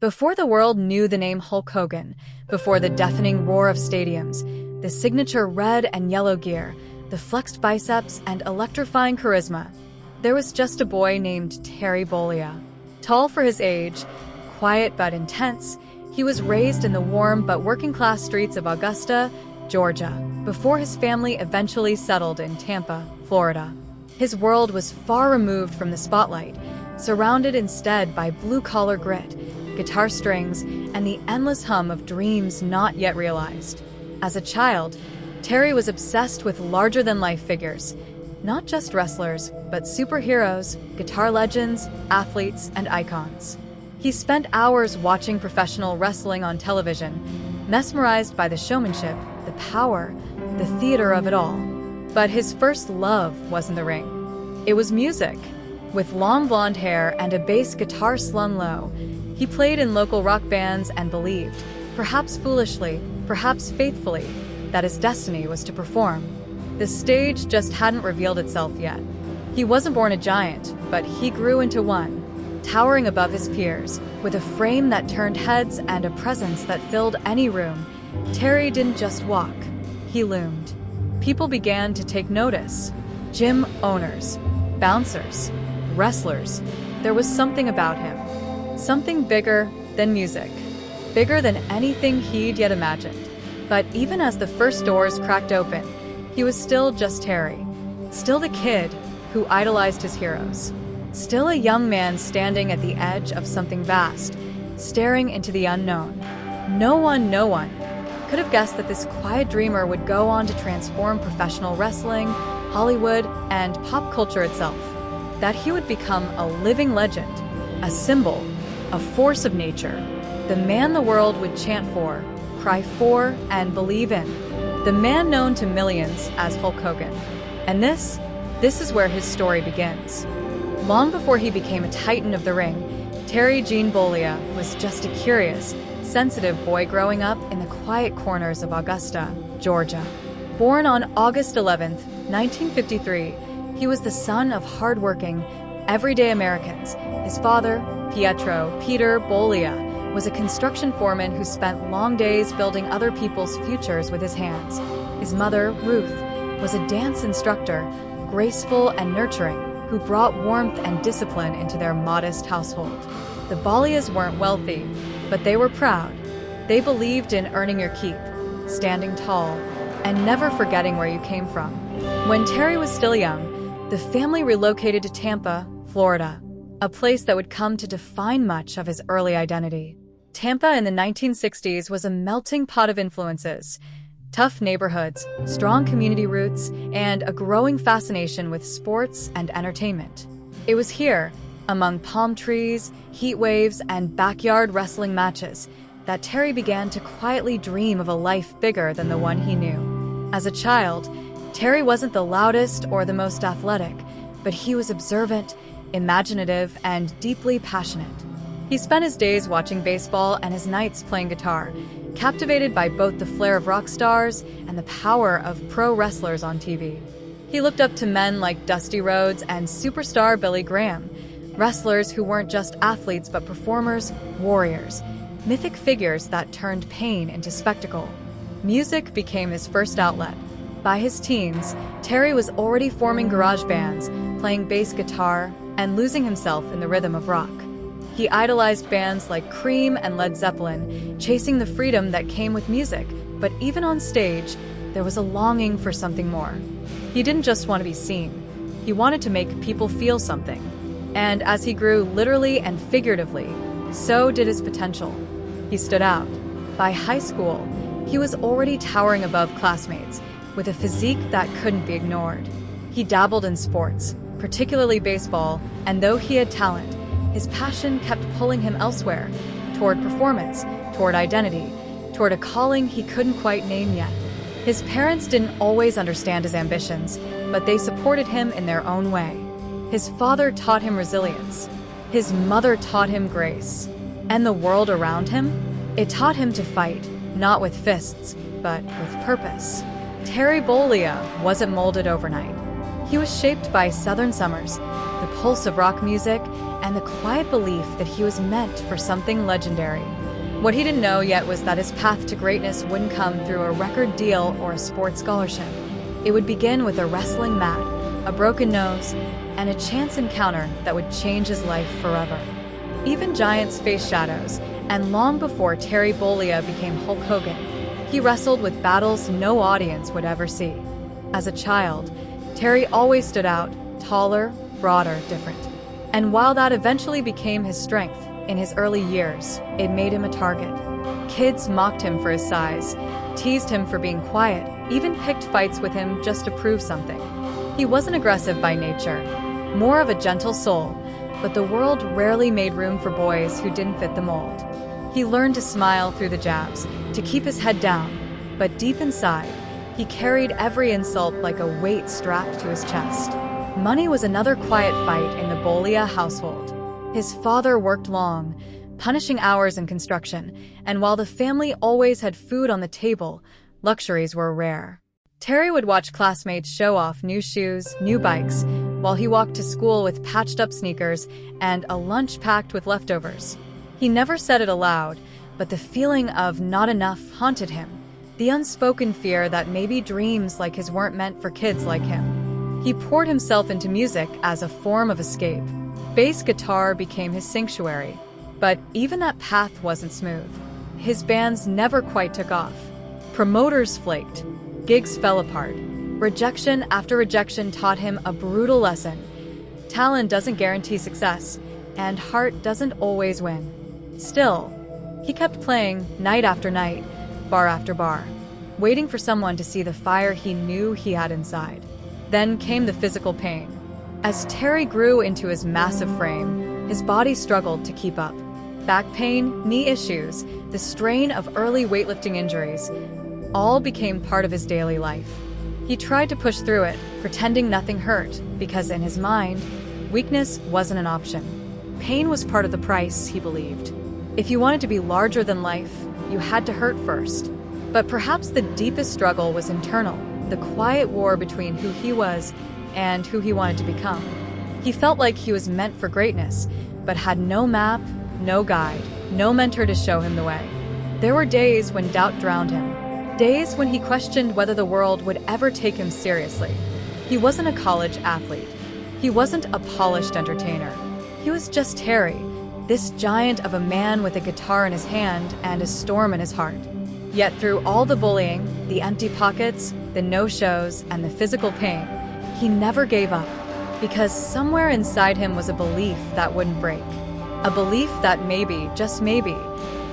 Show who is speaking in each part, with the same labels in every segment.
Speaker 1: Before the world knew the name Hulk Hogan, before the deafening roar of stadiums, the signature red and yellow gear, the flexed biceps, and electrifying charisma, there was just a boy named Terry Bollea. Tall for his age, quiet but intense, he was raised in the warm but working-class streets of Augusta, Georgia, before his family eventually settled in Tampa, Florida. His world was far removed from the spotlight, surrounded instead by blue-collar grit, guitar strings, and the endless hum of dreams not yet realized. As a child, Terry was obsessed with larger-than-life figures, not just wrestlers, but superheroes, guitar legends, athletes, and icons. He spent hours watching professional wrestling on television, mesmerized by the showmanship, the power, the theater of it all. But his first love wasn't the ring. It was music. With long blonde hair and a bass guitar slung low, he played in local rock bands and believed, perhaps foolishly, perhaps faithfully, that his destiny was to perform. The stage just hadn't revealed itself yet. He wasn't born a giant, but he grew into one, towering above his peers, with a frame that turned heads and a presence that filled any room. Terry didn't just walk, he loomed. People began to take notice. Gym owners, bouncers, wrestlers. There was something about him. Something bigger than music. Bigger than anything he'd yet imagined. But even as the first doors cracked open, he was still just Terry. Still the kid who idolized his heroes. Still a young man standing at the edge of something vast, staring into the unknown. No one could have guessed that this quiet dreamer would go on to transform professional wrestling, Hollywood, and pop culture itself. That he would become a living legend, a symbol, a force of nature, the man the world would chant for, cry for, and believe in. The man known to millions as Hulk Hogan. And this is where his story begins. Long before he became a titan of the ring, Terry Gene Bollea was just a curious, sensitive boy growing up in the quiet corners of Augusta, Georgia. Born on August 11, 1953, he was the son of hardworking, everyday Americans. His father, Peter Bollea, was a construction foreman who spent long days building other people's futures with his hands. His mother, Ruth, was a dance instructor, graceful and nurturing, who brought warmth and discipline into their modest household. The Bolleas weren't wealthy, but they were proud. They believed in earning your keep, standing tall, and never forgetting where you came from. When Terry was still young, the family relocated to Tampa, Florida, a place that would come to define much of his early identity. Tampa in the 1960s was a melting pot of influences. Tough neighborhoods, strong community roots, and a growing fascination with sports and entertainment. It was here, among palm trees, heat waves, and backyard wrestling matches, that Terry began to quietly dream of a life bigger than the one he knew. As a child, Terry wasn't the loudest or the most athletic, but he was observant, imaginative, and deeply passionate. He spent his days watching baseball and his nights playing guitar, captivated by both the flair of rock stars and the power of pro wrestlers on TV. He looked up to men like Dusty Rhodes and superstar Billy Graham, wrestlers who weren't just athletes but performers, warriors, mythic figures that turned pain into spectacle. Music became his first outlet. By his teens, Terry was already forming garage bands, playing bass guitar, and losing himself in the rhythm of rock. He idolized bands like Cream and Led Zeppelin, chasing the freedom that came with music, but even on stage, there was a longing for something more. He didn't just want to be seen. He wanted to make people feel something. And as he grew literally and figuratively, so did his potential. He stood out. By high school, he was already towering above classmates, with a physique that couldn't be ignored. He dabbled in sports, particularly baseball, and though he had talent, his passion kept pulling him elsewhere, toward performance, toward identity, toward a calling he couldn't quite name yet. His parents didn't always understand his ambitions, but they supported him in their own way. His father taught him resilience. His mother taught him grace. And the world around him? It taught him to fight, not with fists, but with purpose. Terry Bollea wasn't molded overnight. He was shaped by Southern summers, the pulse of rock music, and the quiet belief that he was meant for something legendary. What he didn't know yet was that his path to greatness wouldn't come through a record deal or a sports scholarship. It would begin with a wrestling mat, a broken nose, and a chance encounter that would change his life forever. Even giants face shadows, and long before Terry Bollea became Hulk Hogan, he wrestled with battles no audience would ever see. As a child, Terry always stood out, taller, broader, different. And while that eventually became his strength, in his early years, it made him a target. Kids mocked him for his size, teased him for being quiet, even picked fights with him just to prove something. He wasn't aggressive by nature, more of a gentle soul, but the world rarely made room for boys who didn't fit the mold. He learned to smile through the jabs, to keep his head down, but deep inside, he carried every insult like a weight strapped to his chest. Money was another quiet fight in the Bollea household. His father worked long, punishing hours in construction, and while the family always had food on the table, luxuries were rare. Terry would watch classmates show off new shoes, new bikes, while he walked to school with patched-up sneakers and a lunch packed with leftovers. He never said it aloud, but the feeling of not enough haunted him, the unspoken fear that maybe dreams like his weren't meant for kids like him. He poured himself into music as a form of escape. Bass guitar became his sanctuary, but even that path wasn't smooth. His bands never quite took off. Promoters flaked. Gigs fell apart. Rejection after rejection taught him a brutal lesson. Talent doesn't guarantee success, and heart doesn't always win. Still, he kept playing night after night, bar after bar, waiting for someone to see the fire he knew he had inside. Then came the physical pain. As Terry grew into his massive frame, his body struggled to keep up. Back pain, knee issues, the strain of early weightlifting injuries, all became part of his daily life. He tried to push through it, pretending nothing hurt, because in his mind, weakness wasn't an option. Pain was part of the price, he believed. If you wanted to be larger than life, you had to hurt first. But perhaps the deepest struggle was internal, the quiet war between who he was and who he wanted to become. He felt like he was meant for greatness, but had no map, no guide, no mentor to show him the way. There were days when doubt drowned him, days when he questioned whether the world would ever take him seriously. He wasn't a college athlete. He wasn't a polished entertainer. He was just Terry, this giant of a man with a guitar in his hand and a storm in his heart. Yet through all the bullying, the empty pockets, the no-shows, and the physical pain, he never gave up, because somewhere inside him was a belief that wouldn't break. A belief that maybe, just maybe,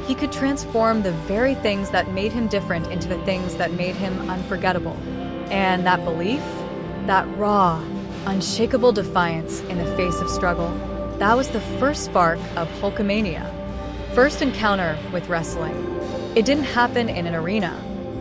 Speaker 1: he could transform the very things that made him different into the things that made him unforgettable. And that belief, that raw, unshakable defiance in the face of struggle, that was the first spark of Hulkamania. First encounter with wrestling. It didn't happen in an arena.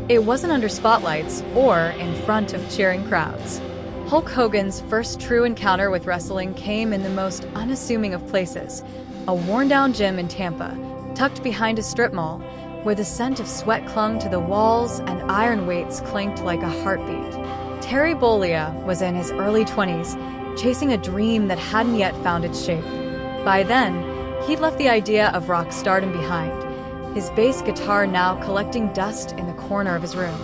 Speaker 1: It wasn't under spotlights or in front of cheering crowds. Hulk Hogan's first true encounter with wrestling came in the most unassuming of places, a worn-down gym in Tampa, tucked behind a strip mall, where the scent of sweat clung to the walls and iron weights clanked like a heartbeat. Terry Bollea was in his early 20s, chasing a dream that hadn't yet found its shape. By then, he'd left the idea of rock stardom behind, his bass guitar now collecting dust in the corner of his room.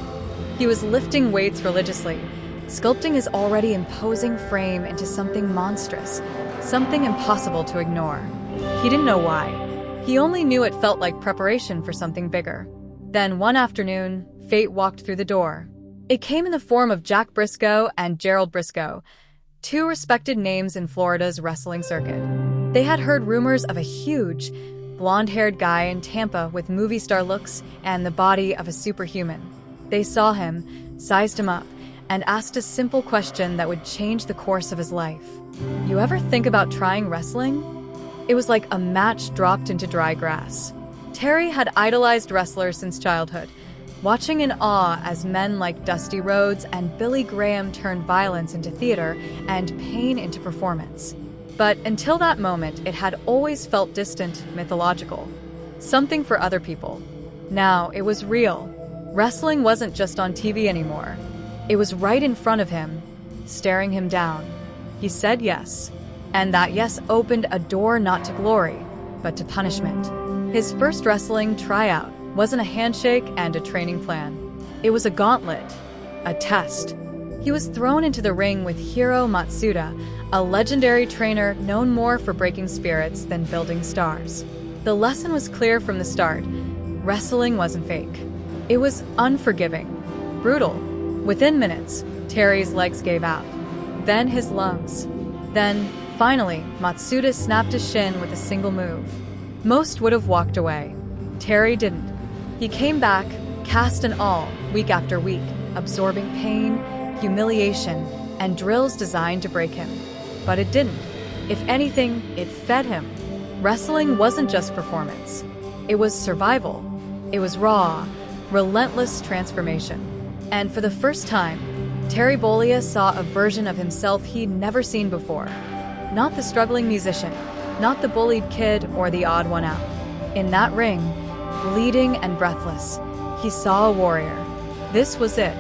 Speaker 1: He was lifting weights religiously, sculpting his already imposing frame into something monstrous, something impossible to ignore. He didn't know why. He only knew it felt like preparation for something bigger. Then one afternoon, fate walked through the door. It came in the form of Jack Briscoe and Gerald Briscoe, two respected names in Florida's wrestling circuit. They had heard rumors of a huge, blonde-haired guy in Tampa with movie star looks and the body of a superhuman. They saw him, sized him up, and asked a simple question that would change the course of his life. You ever think about trying wrestling? It was like a match dropped into dry grass. Terry had idolized wrestlers since childhood, watching in awe as men like Dusty Rhodes and Billy Graham turned violence into theater and pain into performance. But until that moment, it had always felt distant, mythological. Something for other people. Now, it was real. Wrestling wasn't just on TV anymore. It was right in front of him, staring him down. He said yes. And that yes opened a door not to glory, but to punishment. His first wrestling tryout wasn't a handshake and a training plan. It was a gauntlet, a test. He was thrown into the ring with Hiro Matsuda, a legendary trainer known more for breaking spirits than building stars. The lesson was clear from the start. Wrestling wasn't fake. It was unforgiving, brutal. Within minutes, Terry's legs gave out. Then his lungs. Then, finally, Matsuda snapped his shin with a single move. Most would have walked away. Terry didn't. He came back, cast and all, week after week, absorbing pain, humiliation, and drills designed to break him. But it didn't. If anything, it fed him. Wrestling wasn't just performance. It was survival. It was raw, relentless transformation. And for the first time, Terry Bollea saw a version of himself he'd never seen before. Not the struggling musician, not the bullied kid or the odd one out. In that ring, bleeding and breathless, he saw a warrior. This was it.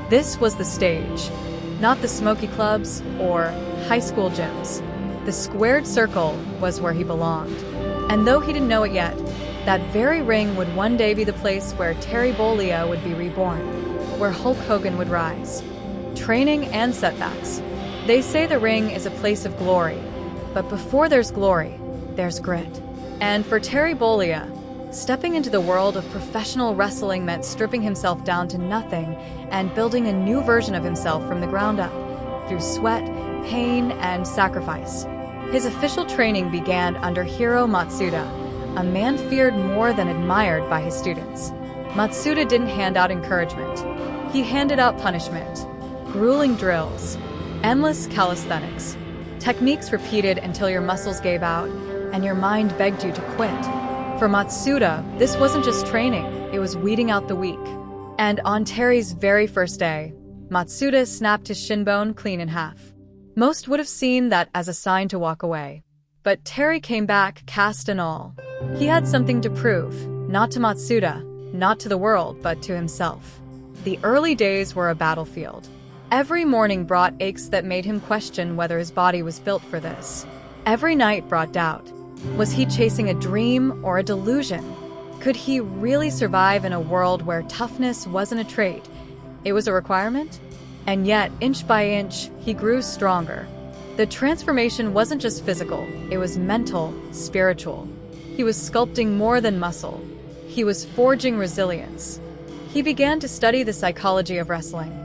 Speaker 1: This was the stage. Not the smoky clubs or high school gyms. The squared circle was where he belonged. And though he didn't know it yet, that very ring would one day be the place where Terry Bollea would be reborn, where Hulk Hogan would rise. Training and setbacks. They say the ring is a place of glory, but before there's glory, there's grit. And for Terry Bollea, stepping into the world of professional wrestling meant stripping himself down to nothing and building a new version of himself from the ground up, through sweat, pain, and sacrifice. His official training began under Hiro Matsuda, a man feared more than admired by his students. Matsuda didn't hand out encouragement. He handed out punishment, grueling drills, endless calisthenics, techniques repeated until your muscles gave out and your mind begged you to quit. For Matsuda, this wasn't just training, it was weeding out the weak. And on Terry's very first day, Matsuda snapped his shin bone clean in half. Most would have seen that as a sign to walk away. But Terry came back, cast and all. He had something to prove, not to Matsuda, not to the world, but to himself. The early days were a battlefield. Every morning brought aches that made him question whether his body was built for this. Every night brought doubt. Was he chasing a dream or a delusion? Could he really survive in a world where toughness wasn't a trait? It was a requirement? And yet, inch by inch, he grew stronger. The transformation wasn't just physical, it was mental, spiritual. He was sculpting more than muscle. He was forging resilience. He began to study the psychology of wrestling.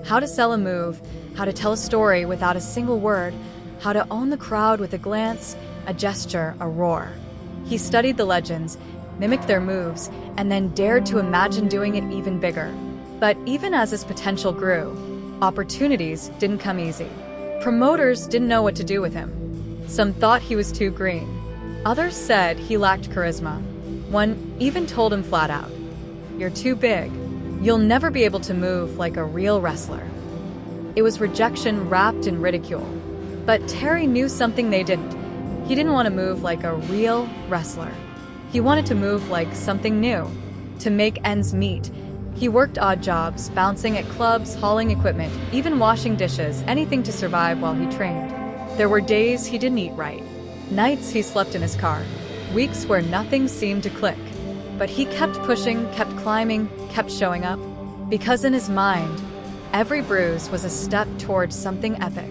Speaker 1: How to sell a move, how to tell a story without a single word, how to own the crowd with a glance, a gesture, a roar. He studied the legends, mimicked their moves, and then dared to imagine doing it even bigger. But even as his potential grew, opportunities didn't come easy. Promoters didn't know what to do with him. Some thought he was too green. Others said he lacked charisma. One even told him flat out, "You're too big. You'll never be able to move like a real wrestler." It was rejection wrapped in ridicule. But Terry knew something they didn't. He didn't want to move like a real wrestler. He wanted to move like something new, to make ends meet. He worked odd jobs, bouncing at clubs, hauling equipment, even washing dishes, anything to survive while he trained. There were days he didn't eat right. Nights he slept in his car. Weeks where nothing seemed to click. But he kept pushing, kept climbing, kept showing up. Because in his mind, every bruise was a step towards something epic.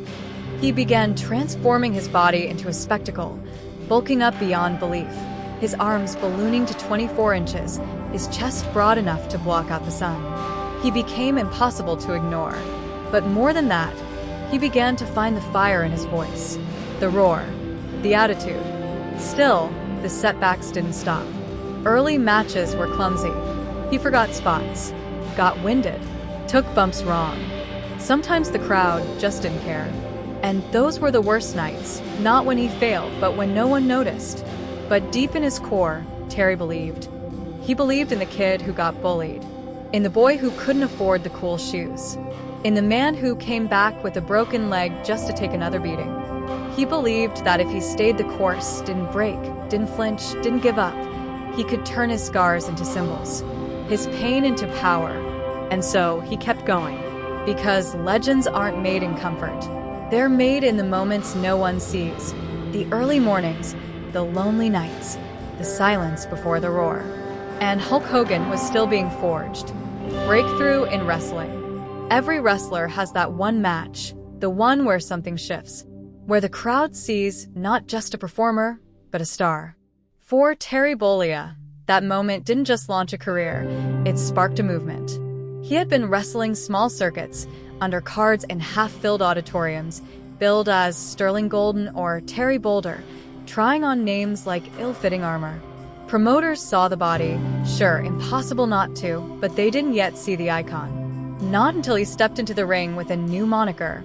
Speaker 1: He began transforming his body into a spectacle, bulking up beyond belief. His arms ballooning to 24 inches, his chest broad enough to block out the sun. He became impossible to ignore. But more than that, he began to find the fire in his voice, the roar, the attitude. Still, the setbacks didn't stop. Early matches were clumsy. He forgot spots, got winded, took bumps wrong. Sometimes the crowd just didn't care. And those were the worst nights, not when he failed, but when no one noticed. But deep in his core, Terry believed. He believed in the kid who got bullied, in the boy who couldn't afford the cool shoes, in the man who came back with a broken leg just to take another beating. He believed that if he stayed the course, didn't break, didn't flinch, didn't give up, he could turn his scars into symbols, his pain into power. And so he kept going, because legends aren't made in comfort. They're made in the moments no one sees, the early mornings, the lonely nights, the silence before the roar. And Hulk Hogan was still being forged. Breakthrough in wrestling. Every wrestler has that one match, the one where something shifts, where the crowd sees not just a performer, but a star. For Terry Bollea, that moment didn't just launch a career, it sparked a movement. He had been wrestling small circuits, under cards in half-filled auditoriums, billed as Sterling Golden or Terry Boulder, trying on names like ill-fitting armor. Promoters saw the body, sure, impossible not to, but they didn't yet see the icon. Not until he stepped into the ring with a new moniker,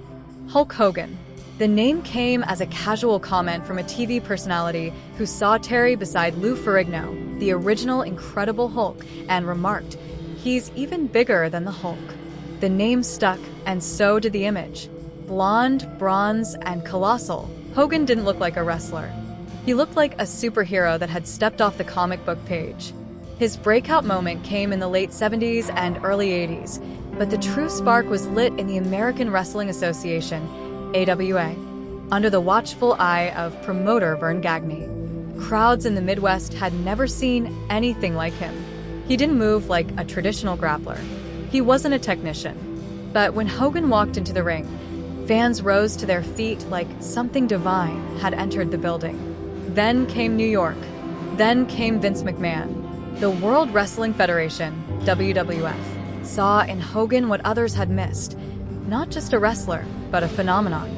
Speaker 1: Hulk Hogan. The name came as a casual comment from a TV personality who saw Terry beside Lou Ferrigno, the original Incredible Hulk, and remarked, "He's even bigger than the Hulk." The name stuck, and so did the image. Blonde, bronze, and colossal, Hogan didn't look like a wrestler. He looked like a superhero that had stepped off the comic book page. His breakout moment came in the late 70s and early 80s, but the true spark was lit in the American Wrestling Association, AWA, under the watchful eye of promoter Vern Gagne. Crowds in the Midwest had never seen anything like him. He didn't move like a traditional grappler. He wasn't a technician. But when Hogan walked into the ring, fans rose to their feet like something divine had entered the building. Then came New York. Then came Vince McMahon. The World Wrestling Federation, WWF, saw in Hogan what others had missed. Not just a wrestler, but a phenomenon.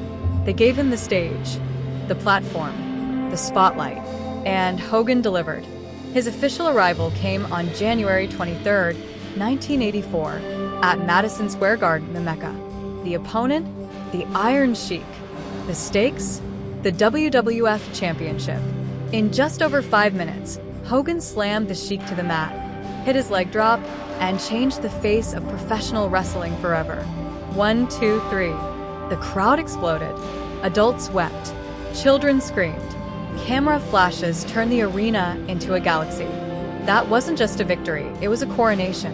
Speaker 1: They gave him the stage, the platform, the spotlight, and Hogan delivered. His official arrival came on January 23, 1984, at Madison Square Garden, the Mecca. The opponent? The Iron Sheik. The stakes? The WWF Championship. In just over 5 minutes, Hogan slammed the Sheik to the mat, hit his leg drop, and changed the face of professional wrestling forever. 1, 2, 3. The crowd exploded. Adults wept. Children screamed. Camera flashes turned the arena into a galaxy. That wasn't just a victory, it was a coronation.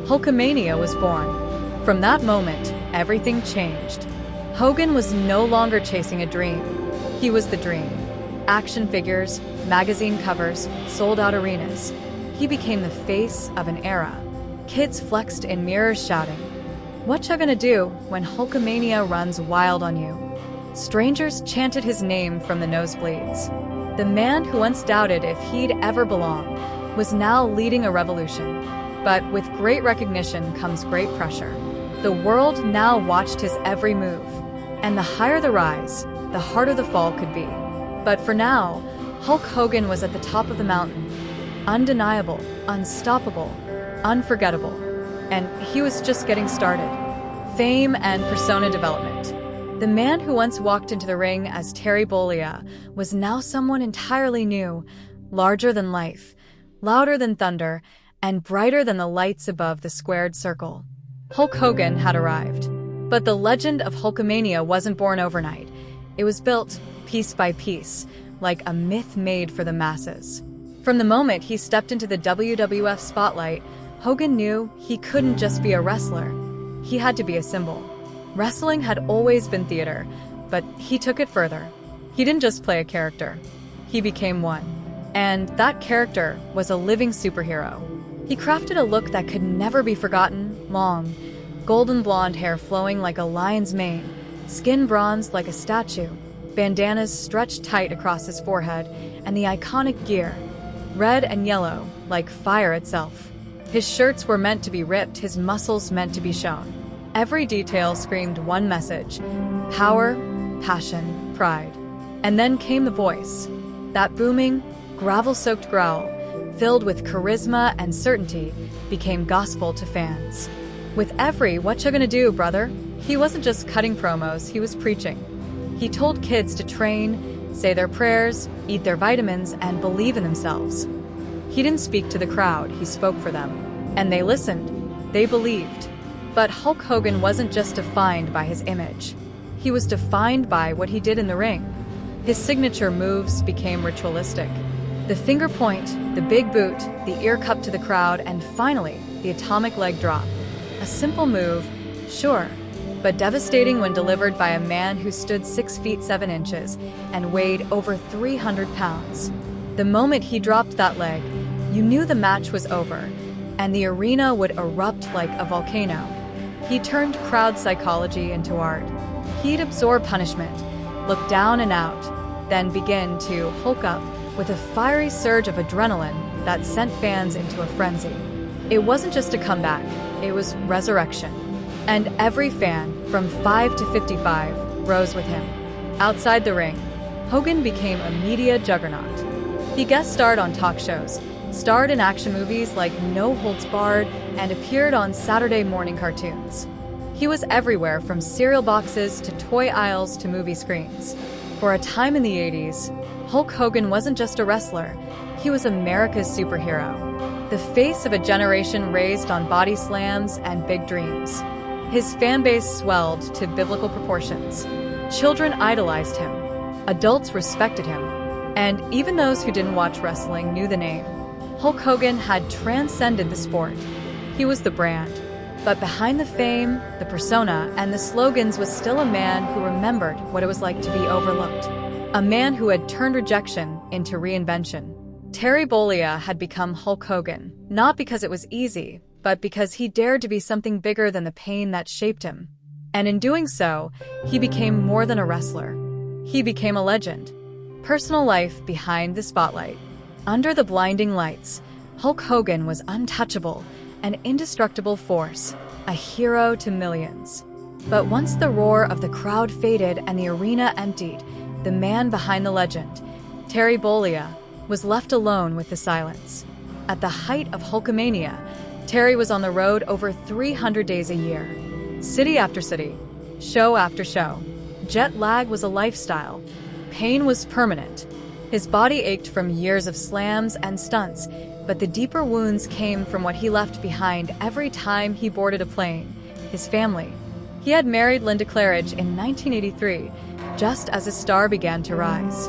Speaker 1: Hulkamania was born. From that moment, everything changed. Hogan was no longer chasing a dream. He was the dream. Action figures, magazine covers, sold-out arenas. He became the face of an era. Kids flexed in mirrors shouting, "What you gonna do when Hulkamania runs wild on you?" Strangers chanted his name from the nosebleeds. The man who once doubted if he'd ever belong was now leading a revolution. But with great recognition comes great pressure. The world now watched his every move. And the higher the rise, the harder the fall could be. But for now, Hulk Hogan was at the top of the mountain. Undeniable, unstoppable, unforgettable. And he was just getting started. Fame and persona development. The man who once walked into the ring as Terry Bollea was now someone entirely new, larger than life, louder than thunder, and brighter than the lights above the squared circle. Hulk Hogan had arrived. But the legend of Hulkamania wasn't born overnight. It was built piece by piece, like a myth made for the masses. From the moment he stepped into the WWF spotlight, Hogan knew he couldn't just be a wrestler. He had to be a symbol. Wrestling had always been theater, but he took it further. He didn't just play a character. He became one. And that character was a living superhero. He crafted a look that could never be forgotten, long, golden blonde hair flowing like a lion's mane, skin bronzed like a statue, bandanas stretched tight across his forehead, and the iconic gear, red and yellow, like fire itself. His shirts were meant to be ripped, his muscles meant to be shown. Every detail screamed one message: power, passion, pride. And then came the voice, that booming, gravel-soaked growl, filled with charisma and certainty, became gospel to fans. With every "what you gonna do, brother?" he wasn't just cutting promos, he was preaching. He told kids to train, say their prayers, eat their vitamins, and believe in themselves. He didn't speak to the crowd, he spoke for them. And they listened. They believed. But Hulk Hogan wasn't just defined by his image. He was defined by what he did in the ring. His signature moves became ritualistic. The finger point, the big boot, the ear cup to the crowd, and finally, the atomic leg drop. A simple move, sure, but devastating when delivered by a man who stood 6 feet 7 inches and weighed over 300 pounds. The moment he dropped that leg, you knew the match was over, and the arena would erupt like a volcano. He turned crowd psychology into art. He'd absorb punishment, look down and out, then begin to Hulk up with a fiery surge of adrenaline that sent fans into a frenzy. It wasn't just a comeback, it was resurrection. And every fan, from 5 to 55, rose with him. Outside the ring, Hogan became a media juggernaut. He guest starred on talk shows, starred in action movies like No Holds Barred, and appeared on Saturday morning cartoons. He was everywhere from cereal boxes to toy aisles to movie screens. For a time in the 80s, Hulk Hogan wasn't just a wrestler, he was America's superhero. The face of a generation raised on body slams and big dreams. His fan base swelled to biblical proportions. Children idolized him. Adults respected him. And even those who didn't watch wrestling knew the name. Hulk Hogan had transcended the sport. He was the brand. But behind the fame, the persona, and the slogans was still a man who remembered what it was like to be overlooked. A man who had turned rejection into reinvention. Terry Bollea had become Hulk Hogan, not because it was easy, but because he dared to be something bigger than the pain that shaped him. And in doing so, he became more than a wrestler. He became a legend. Personal life behind the spotlight. Under the blinding lights, Hulk Hogan was untouchable, an indestructible force, a hero to millions. But once the roar of the crowd faded and the arena emptied, the man behind the legend, Terry Bollea, was left alone with the silence. At the height of Hulkamania, Terry was on the road over 300 days a year. City after city, show after show. Jet lag was a lifestyle. Pain was permanent. His body ached from years of slams and stunts, but the deeper wounds came from what he left behind every time he boarded a plane, his family. He had married Linda Claridge in 1983, just as his star began to rise.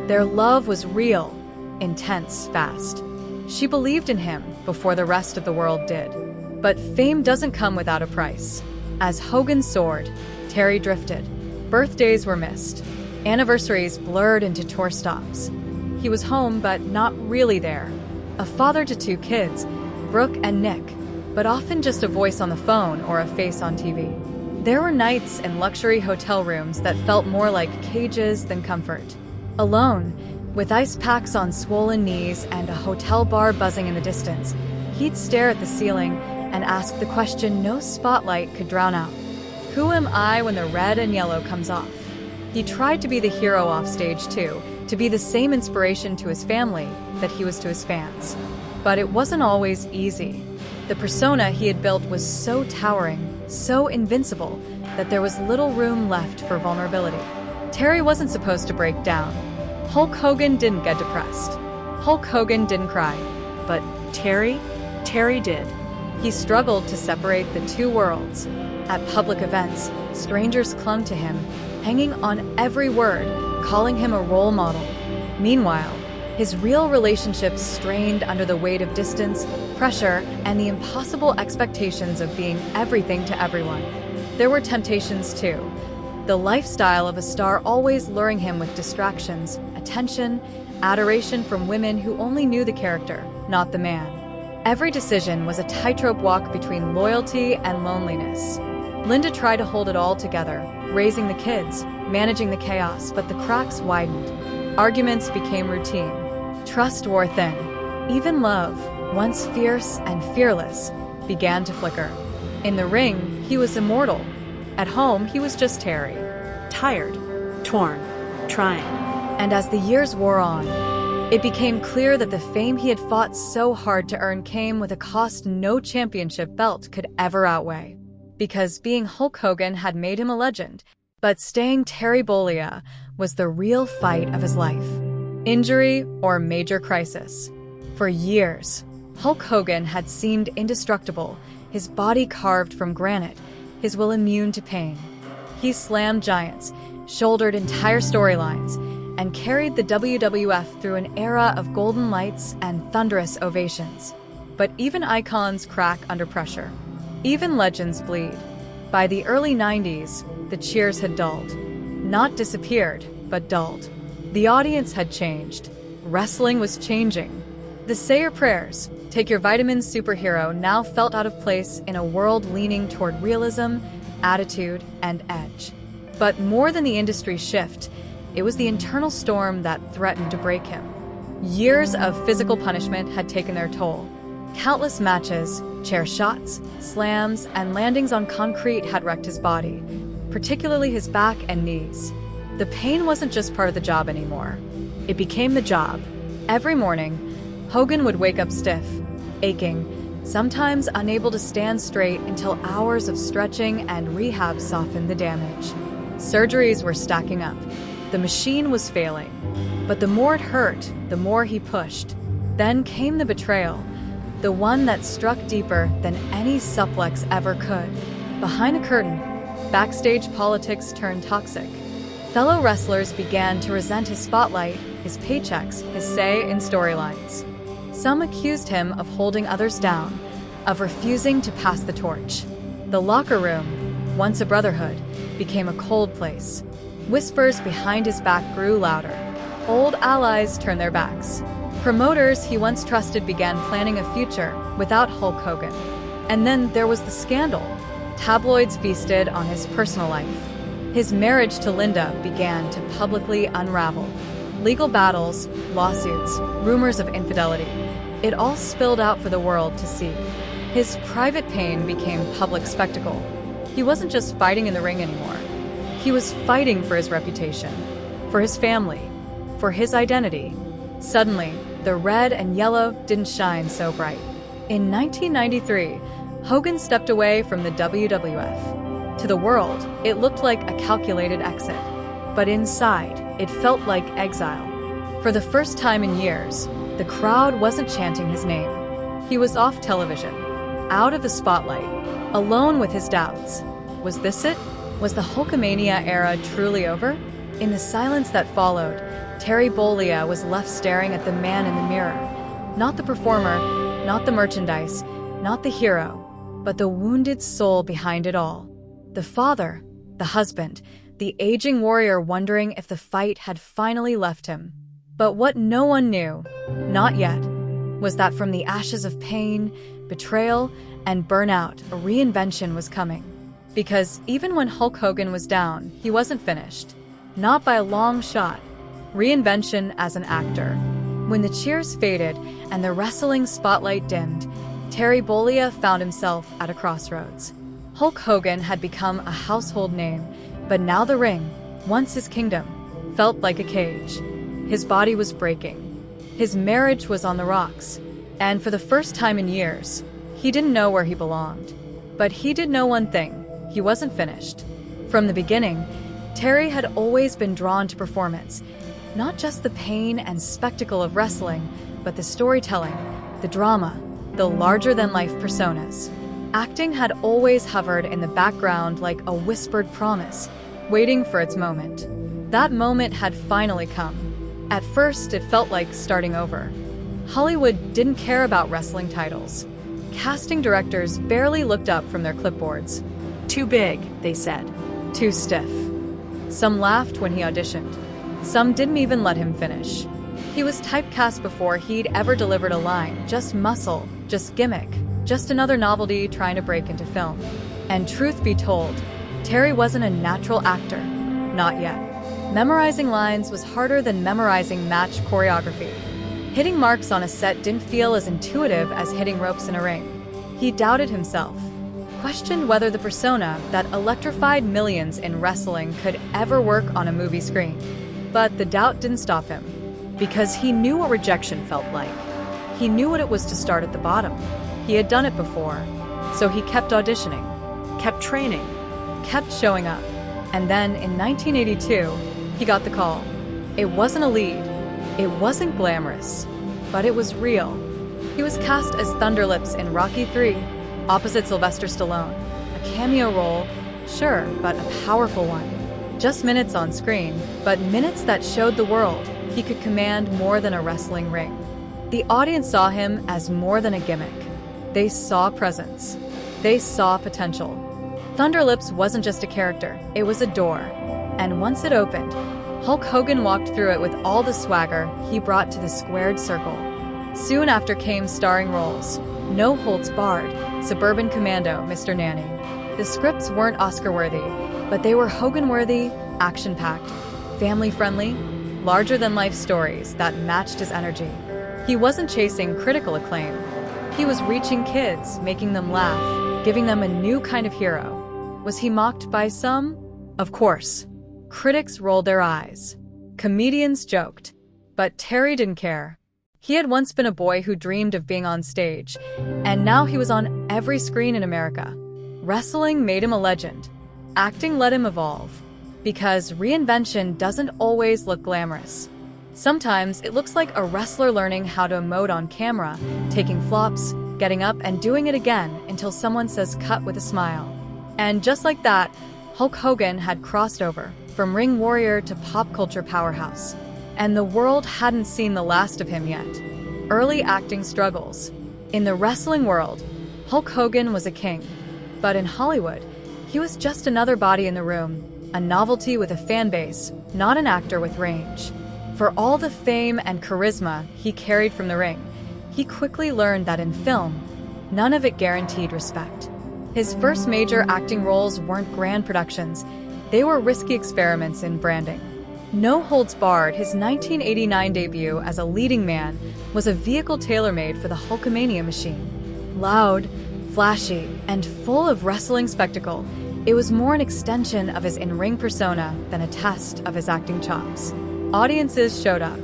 Speaker 1: Their love was real, intense, fast. She believed in him before the rest of the world did. But fame doesn't come without a price. As Hogan soared, Terry drifted. Birthdays were missed. Anniversaries blurred into tour stops. He was home, but not really there. A father to 2 kids, Brooke and Nick, but often just a voice on the phone or a face on TV. There were nights in luxury hotel rooms that felt more like cages than comfort. Alone, with ice packs on swollen knees and a hotel bar buzzing in the distance, he'd stare at the ceiling and ask the question no spotlight could drown out. Who am I when the red and yellow comes off? He tried to be the hero off stage too, to be the same inspiration to his family that he was to his fans. But it wasn't always easy. The persona he had built was so towering, so invincible, that there was little room left for vulnerability. Terry wasn't supposed to break down. Hulk Hogan didn't get depressed. Hulk Hogan didn't cry. But Terry did. He struggled to separate the two worlds. At public events, strangers clung to him, hanging on every word, calling him a role model. Meanwhile, his real relationships strained under the weight of distance, pressure, and the impossible expectations of being everything to everyone. There were temptations too. The lifestyle of a star always luring him with distractions, attention, adoration from women who only knew the character, not the man. Every decision was a tightrope walk between loyalty and loneliness. Linda tried to hold it all together, raising the kids, managing the chaos, but the cracks widened. Arguments became routine. Trust wore thin. Even love, once fierce and fearless, began to flicker. In the ring, he was immortal. At home, he was just Terry. Tired, torn, trying. And as the years wore on, it became clear that the fame he had fought so hard to earn came with a cost no championship belt could ever outweigh. Because being Hulk Hogan had made him a legend, but staying Terry Bollea was the real fight of his life. Injury or major crisis. For years, Hulk Hogan had seemed indestructible, his body carved from granite, his will immune to pain. He slammed giants, shouldered entire storylines, and carried the WWF through an era of golden lights and thunderous ovations. But even icons crack under pressure. Even legends bleed. By the early 90s, the cheers had dulled. Not disappeared, but dulled. The audience had changed. Wrestling was changing. The say your prayers, take your vitamins superhero now felt out of place in a world leaning toward realism, attitude, and edge. But more than the industry shift, it was the internal storm that threatened to break him. Years of physical punishment had taken their toll. Countless matches, chair shots, slams, and landings on concrete had wrecked his body, particularly his back and knees. The pain wasn't just part of the job anymore. It became the job. Every morning, Hogan would wake up stiff, aching, sometimes unable to stand straight until hours of stretching and rehab softened the damage. Surgeries were stacking up. The machine was failing. But the more it hurt, the more he pushed. Then came the betrayal, the one that struck deeper than any suplex ever could. Behind a curtain, backstage politics turned toxic. Fellow wrestlers began to resent his spotlight, his paychecks, his say in storylines. Some accused him of holding others down, of refusing to pass the torch. The locker room, once a brotherhood, became a cold place. Whispers behind his back grew louder. Old allies turned their backs. Promoters he once trusted began planning a future without Hulk Hogan. And then there was the scandal. Tabloids feasted on his personal life. His marriage to Linda began to publicly unravel. Legal battles, lawsuits, rumors of infidelity. It all spilled out for the world to see. His private pain became public spectacle. He wasn't just fighting in the ring anymore. He was fighting for his reputation, for his family, for his identity. Suddenly, the red and yellow didn't shine so bright. In 1993, Hogan stepped away from the WWF. To the world, it looked like a calculated exit. But inside, it felt like exile. For the first time in years, the crowd wasn't chanting his name. He was off television, out of the spotlight, alone with his doubts. Was this it? Was the Hulkamania era truly over? In the silence that followed, Terry Bollea was left staring at the man in the mirror. Not the performer, not the merchandise, not the hero, but the wounded soul behind it all. The father, the husband, the aging warrior wondering if the fight had finally left him. But what no one knew, not yet, was that from the ashes of pain, betrayal, and burnout, a reinvention was coming. Because even when Hulk Hogan was down, he wasn't finished. Not by a long shot. Reinvention as an actor. When the cheers faded and the wrestling spotlight dimmed, Terry Bollea found himself at a crossroads. Hulk Hogan had become a household name, but now the ring, once his kingdom, felt like a cage. His body was breaking. His marriage was on the rocks. And for the first time in years, he didn't know where he belonged. But he did know one thing. He wasn't finished. From the beginning, Terry had always been drawn to performance. Not just the pain and spectacle of wrestling, but the storytelling, the drama, the larger-than-life personas. Acting had always hovered in the background like a whispered promise, waiting for its moment. That moment had finally come. At first, it felt like starting over. Hollywood didn't care about wrestling titles. Casting directors barely looked up from their clipboards. Too big, they said. Too stiff. Some laughed when he auditioned. Some didn't even let him finish. He was typecast before he'd ever delivered a line. Just muscle, just gimmick, just another novelty trying to break into film. And truth be told, Terry wasn't a natural actor. Not yet. Memorizing lines was harder than memorizing match choreography. Hitting marks on a set didn't feel as intuitive as hitting ropes in a ring. He doubted himself, questioned whether the persona that electrified millions in wrestling could ever work on a movie screen. But the doubt didn't stop him, because he knew what rejection felt like. He knew what it was to start at the bottom. He had done it before, so he kept auditioning, kept training, kept showing up. And then, in 1982, he got the call. It wasn't a lead. It wasn't glamorous, but it was real. He was cast as Thunderlips in Rocky III, opposite Sylvester Stallone. A cameo role, sure, but a powerful one. Just minutes on screen, but minutes that showed the world he could command more than a wrestling ring. The audience saw him as more than a gimmick. They saw presence. They saw potential. Thunderlips wasn't just a character, it was a door. And once it opened, Hulk Hogan walked through it with all the swagger he brought to the squared circle. Soon after came starring roles: No Holds Barred, Suburban Commando, Mr. Nanny. The scripts weren't Oscar-worthy, but they were Hogan-worthy, action-packed, family-friendly, larger-than-life stories that matched his energy. He wasn't chasing critical acclaim. He was reaching kids, making them laugh, giving them a new kind of hero. Was he mocked by some? Of course. Critics rolled their eyes. Comedians joked. But Terry didn't care. He had once been a boy who dreamed of being on stage, and now he was on every screen in America. Wrestling made him a legend. Acting let him evolve. Because reinvention doesn't always look glamorous. Sometimes it looks like a wrestler learning how to emote on camera, taking flops, getting up and doing it again until someone says cut with a smile. And just like that, Hulk Hogan had crossed over from ring warrior to pop culture powerhouse. And the world hadn't seen the last of him yet. Early acting struggles. In the wrestling world, Hulk Hogan was a king. But in Hollywood, he was just another body in the room, a novelty with a fan base, not an actor with range. For all the fame and charisma he carried from the ring, he quickly learned that in film, none of it guaranteed respect. His first major acting roles weren't grand productions, they were risky experiments in branding. No Holds Barred, his 1989 debut as a leading man, was a vehicle tailor-made for the Hulkamania machine. Loud, flashy, and full of wrestling spectacle, it was more an extension of his in-ring persona than a test of his acting chops. Audiences showed up.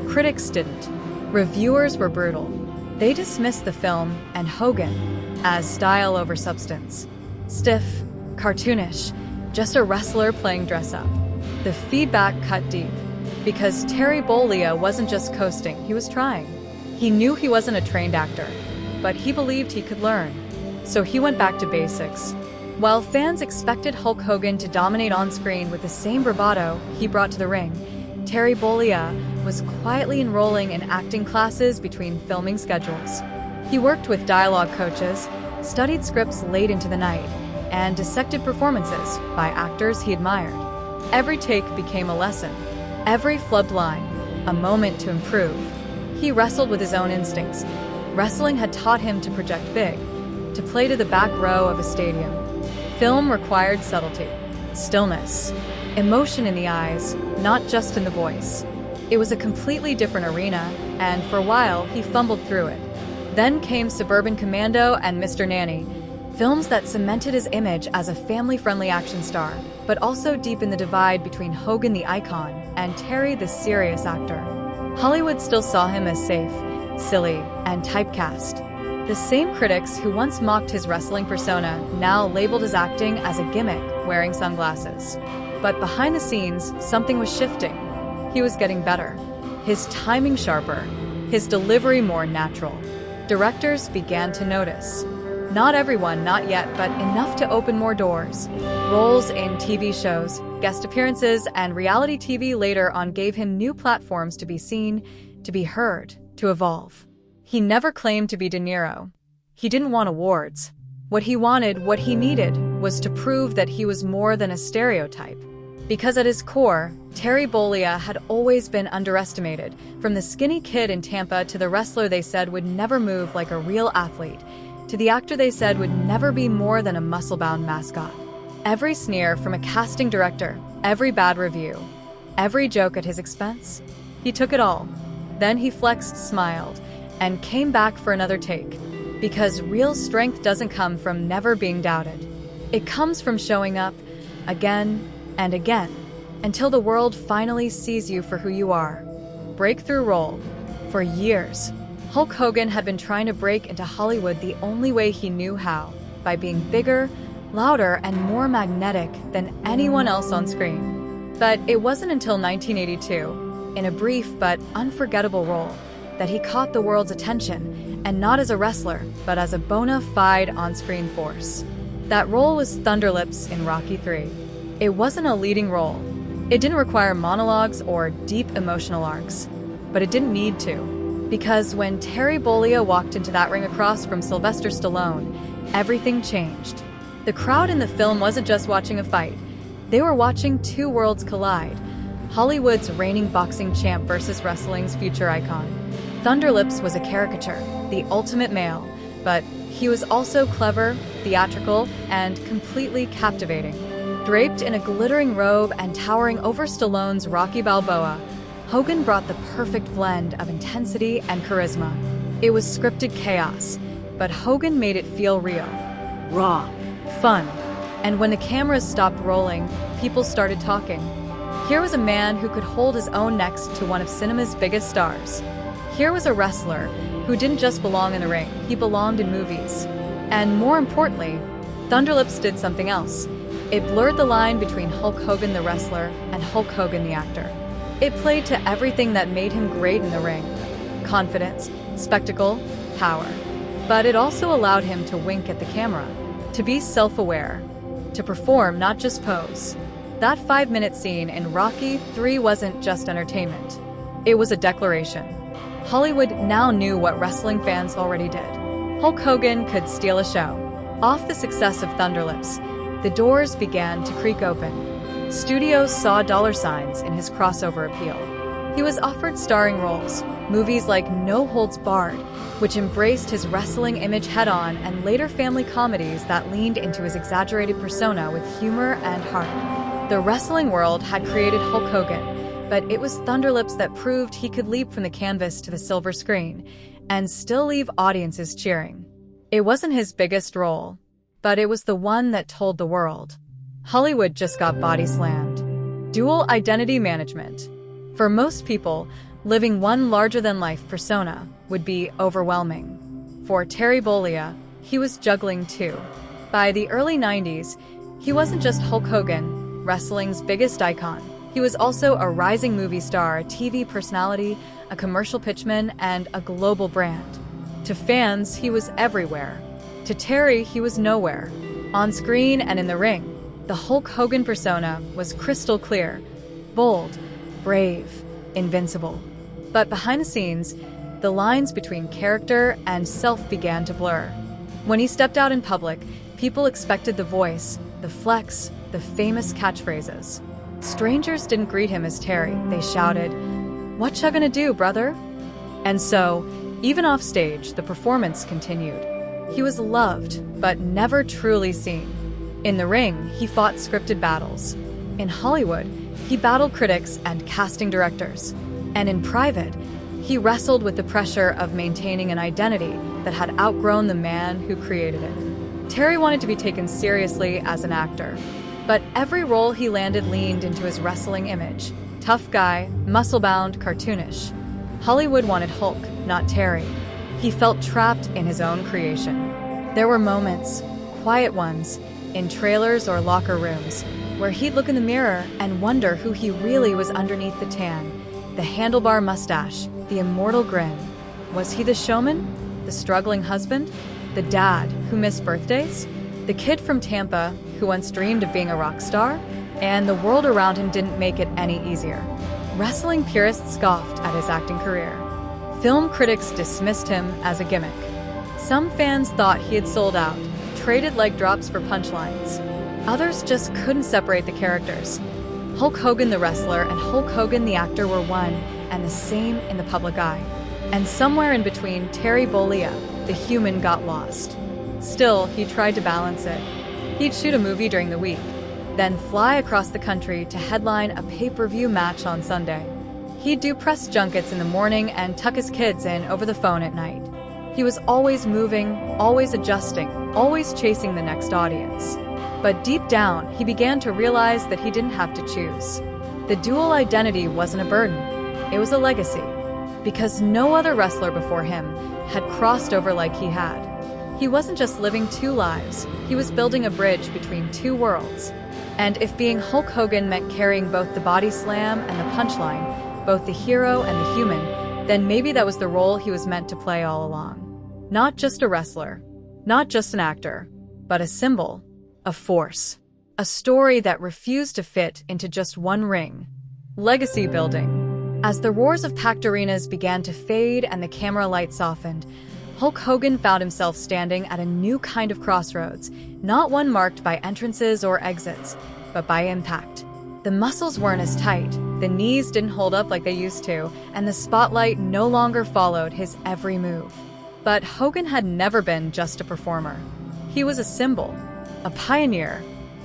Speaker 1: Critics didn't. Reviewers were brutal. They dismissed the film and Hogan as style over substance. Stiff, cartoonish, just a wrestler playing dress-up. The feedback cut deep, because Terry Bollea wasn't just coasting, he was trying. He knew he wasn't a trained actor, but he believed he could learn. So he went back to basics. While fans expected Hulk Hogan to dominate on screen with the same bravado he brought to the ring, Terry Bollea was quietly enrolling in acting classes between filming schedules. He worked with dialogue coaches, studied scripts late into the night, and dissected performances by actors he admired. Every take became a lesson. Every flubbed line, a moment to improve. He wrestled with his own instincts. Wrestling had taught him to project big, to play to the back row of a stadium. Film required subtlety, stillness, emotion in the eyes, not just in the voice. It was a completely different arena, and for a while, he fumbled through it. Then came Suburban Commando and Mr. Nanny, films that cemented his image as a family-friendly action star, but also deepened the divide between Hogan the icon and Terry the serious actor. Hollywood still saw him as safe, silly, and typecast. The same critics who once mocked his wrestling persona now labeled his acting as a gimmick, wearing sunglasses. But behind the scenes, something was shifting. He was getting better. His timing sharper, his delivery more natural. Directors began to notice. Not everyone, not yet, but enough to open more doors. Roles in TV shows, guest appearances, and reality TV later on gave him new platforms to be seen, to be heard, to evolve. He never claimed to be De Niro. He didn't want awards. What he wanted, what he needed, was to prove that he was more than a stereotype. Because at his core, Terry Bollea had always been underestimated, from the skinny kid in Tampa to the wrestler they said would never move like a real athlete, to the actor they said would never be more than a muscle-bound mascot. Every sneer from a casting director, every bad review, every joke at his expense, he took it all. Then he flexed, smiled, and came back for another take. Because real strength doesn't come from never being doubted. It comes from showing up, again and again, until the world finally sees you for who you are. Breakthrough role. For years, Hulk Hogan had been trying to break into Hollywood the only way he knew how, by being bigger, louder, and more magnetic than anyone else on screen. But it wasn't until 1982, in a brief but unforgettable role, that he caught the world's attention, and not as a wrestler, but as a bona fide on-screen force. That role was Thunderlips in Rocky III. It wasn't a leading role. It didn't require monologues or deep emotional arcs, but it didn't need to. Because when Terry Bollea walked into that ring across from Sylvester Stallone, everything changed. The crowd in the film wasn't just watching a fight. They were watching two worlds collide. Hollywood's reigning boxing champ versus wrestling's future icon. Thunderlips was a caricature, the ultimate male, but he was also clever, theatrical, and completely captivating. Draped in a glittering robe and towering over Stallone's Rocky Balboa, Hogan brought the perfect blend of intensity and charisma. It was scripted chaos, but Hogan made it feel real, raw, fun. And when the cameras stopped rolling, people started talking. Here was a man who could hold his own next to one of cinema's biggest stars. Here was a wrestler who didn't just belong in the ring, he belonged in movies. And more importantly, Thunderlips did something else. It blurred the line between Hulk Hogan the wrestler and Hulk Hogan the actor. It played to everything that made him great in the ring: confidence, spectacle, power. But it also allowed him to wink at the camera, to be self-aware, to perform, not just pose. That 5-minute scene in Rocky III wasn't just entertainment. It was a declaration. Hollywood now knew what wrestling fans already did. Hulk Hogan could steal a show. Off the success of Thunderlips, the doors began to creak open. Studios saw dollar signs in his crossover appeal. He was offered starring roles, movies like No Holds Barred, which embraced his wrestling image head-on, and later family comedies that leaned into his exaggerated persona with humor and heart. The wrestling world had created Hulk Hogan, but it was Thunderlips that proved he could leap from the canvas to the silver screen and still leave audiences cheering. It wasn't his biggest role, but it was the one that told the world. Hollywood just got body slammed. Dual identity management. For most people, living one larger-than-life persona would be overwhelming. For Terry Bollea, he was juggling too. By the early 90s, he wasn't just Hulk Hogan, wrestling's biggest icon. He was also a rising movie star, a TV personality, a commercial pitchman, and a global brand. To fans, he was everywhere. To Terry, he was nowhere. On screen and in the ring, the Hulk Hogan persona was crystal clear, bold, brave, invincible. But behind the scenes, the lines between character and self began to blur. When he stepped out in public, people expected the voice, the flex, the famous catchphrases. Strangers didn't greet him as Terry. They shouted, "What ya gonna do, brother?" And so, even off stage, the performance continued. He was loved, but never truly seen. In the ring, he fought scripted battles. In Hollywood, he battled critics and casting directors. And in private, he wrestled with the pressure of maintaining an identity that had outgrown the man who created it. Terry wanted to be taken seriously as an actor, but every role he landed leaned into his wrestling image. Tough guy, muscle-bound, cartoonish. Hollywood wanted Hulk, not Terry. He felt trapped in his own creation. There were moments, quiet ones, in trailers or locker rooms, where he'd look in the mirror and wonder who he really was underneath the tan, the handlebar mustache, the immortal grin. Was he the showman? The struggling husband? The dad who missed birthdays? The kid from Tampa who once dreamed of being a rock star? And the world around him didn't make it any easier. Wrestling purists scoffed at his acting career. Film critics dismissed him as a gimmick. Some fans thought he had sold out, traded leg drops for punchlines. Others just couldn't separate the characters. Hulk Hogan the wrestler and Hulk Hogan the actor were one and the same in the public eye. And somewhere in between, Terry Bollea, the human, got lost. Still, he tried to balance it. He'd shoot a movie during the week, then fly across the country to headline a pay-per-view match on Sunday. He'd do press junkets in the morning and tuck his kids in over the phone at night. He was always moving, always adjusting, always chasing the next audience. But deep down, he began to realize that he didn't have to choose. The dual identity wasn't a burden. It was a legacy. Because no other wrestler before him had crossed over like he had. He wasn't just living two lives, he was building a bridge between two worlds. And if being Hulk Hogan meant carrying both the body slam and the punchline, both the hero and the human, then maybe that was the role he was meant to play all along. Not just a wrestler, not just an actor, but a symbol, a force, a story that refused to fit into just one ring. Legacy building. As the roars of packed arenas began to fade and the camera light softened, Hulk Hogan found himself standing at a new kind of crossroads, not one marked by entrances or exits, but by impact. The muscles weren't as tight, the knees didn't hold up like they used to, and the spotlight no longer followed his every move. But Hogan had never been just a performer. He was a symbol, a pioneer,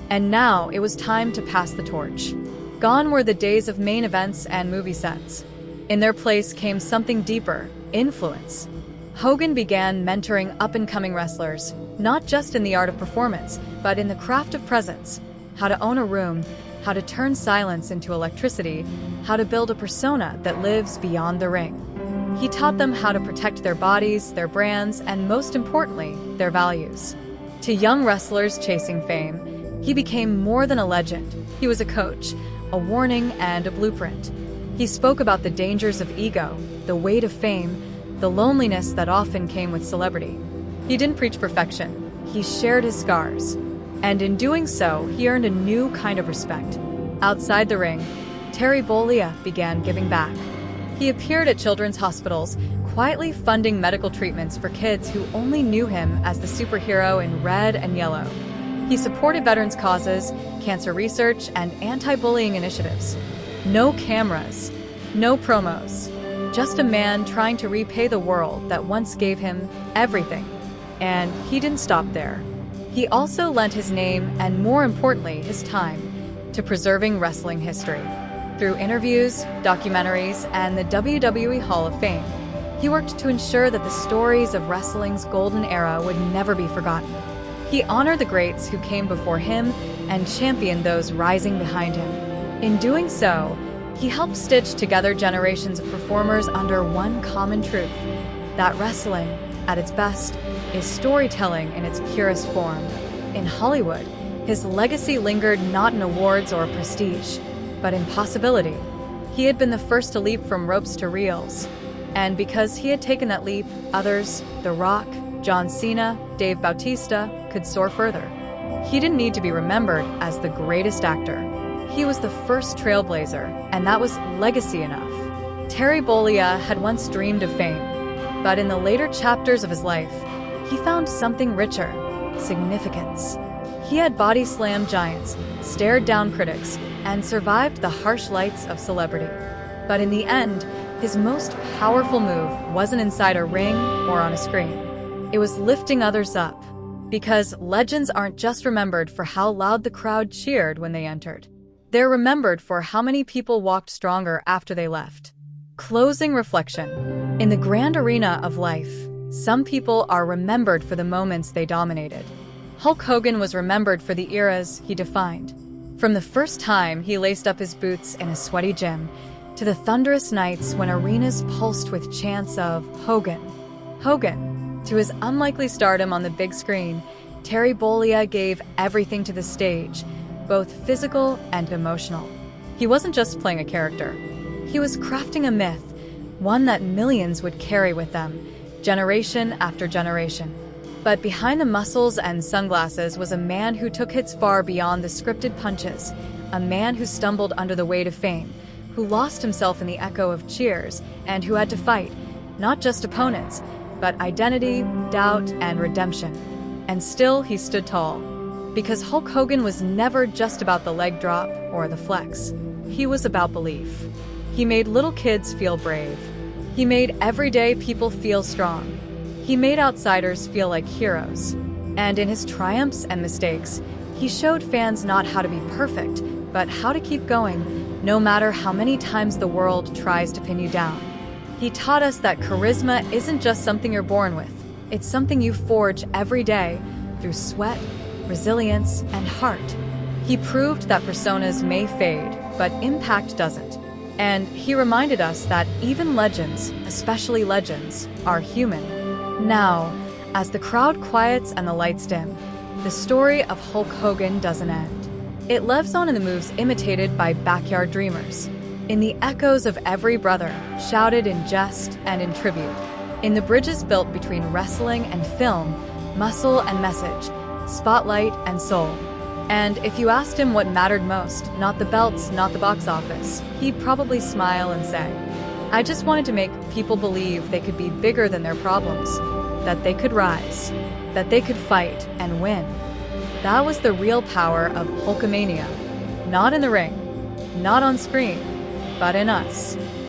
Speaker 1: and now it was time to pass the torch. Gone were the days of main events and movie sets. In their place came something deeper, influence. Hogan began mentoring up-and-coming wrestlers, not just in the art of performance, but in the craft of presence. How to own a room, how to turn silence into electricity, how to build a persona that lives beyond the ring. He taught them how to protect their bodies, their brands, and most importantly, their values. To young wrestlers chasing fame, he became more than a legend. He was a coach, a warning, and a blueprint. He spoke about the dangers of ego, the weight of fame, the loneliness that often came with celebrity. He didn't preach perfection. He shared his scars. And in doing so, he earned a new kind of respect. Outside the ring, Terry Bollea began giving back. He appeared at children's hospitals, quietly funding medical treatments for kids who only knew him as the superhero in red and yellow. He supported veterans' causes, cancer research, and anti-bullying initiatives. No cameras, no promos, just a man trying to repay the world that once gave him everything. And he didn't stop there. He also lent his name, and more importantly, his time, to preserving wrestling history. Through interviews, documentaries, and the WWE Hall of Fame, he worked to ensure that the stories of wrestling's golden era would never be forgotten. He honored the greats who came before him and championed those rising behind him. In doing so, he helped stitch together generations of performers under one common truth, that wrestling, at its best, is storytelling in its purest form. In Hollywood, his legacy lingered not in awards or prestige, but in possibility. He had been the first to leap from ropes to reels. And because he had taken that leap, others, The Rock, John Cena, Dave Bautista, could soar further. He didn't need to be remembered as the greatest actor. He was the first trailblazer, and that was legacy enough. Terry Bollea had once dreamed of fame, but in the later chapters of his life, he found something richer, significance. He had body-slammed giants, stared down critics, and survived the harsh lights of celebrity. But in the end, his most powerful move wasn't inside a ring or on a screen. It was lifting others up. Because legends aren't just remembered for how loud the crowd cheered when they entered. They're remembered for how many people walked stronger after they left. Closing reflection. In the grand arena of life, some people are remembered for the moments they dominated. Hulk Hogan was remembered for the eras he defined. From the first time he laced up his boots in a sweaty gym, to the thunderous nights when arenas pulsed with chants of Hogan. Hogan. To his unlikely stardom on the big screen, Terry Bollea gave everything to the stage, both physical and emotional. He wasn't just playing a character. He was crafting a myth, one that millions would carry with them, generation after generation. But behind the muscles and sunglasses was a man who took hits far beyond the scripted punches, a man who stumbled under the weight of fame, who lost himself in the echo of cheers, and who had to fight, not just opponents, but identity, doubt, and redemption. And still he stood tall. Because Hulk Hogan was never just about the leg drop or the flex. He was about belief. He made little kids feel brave. He made everyday people feel strong. He made outsiders feel like heroes. And in his triumphs and mistakes, he showed fans not how to be perfect, but how to keep going, no matter how many times the world tries to pin you down. He taught us that charisma isn't just something you're born with. It's something you forge every day through sweat, resilience, and heart. He proved that personas may fade, but impact doesn't. And he reminded us that even legends, especially legends, are human. Now, as the crowd quiets and the lights dim, the story of Hulk Hogan doesn't end. It lives on in the moves imitated by backyard dreamers, in the echoes of every brother, shouted in jest and in tribute, in the bridges built between wrestling and film, muscle and message, spotlight and soul. And if you asked him what mattered most, not the belts, not the box office, he'd probably smile and say, "I just wanted to make people believe they could be bigger than their problems." that they could rise, that they could fight and win. That was the real power of Hulkamania. Not in the ring, not on screen, but in us.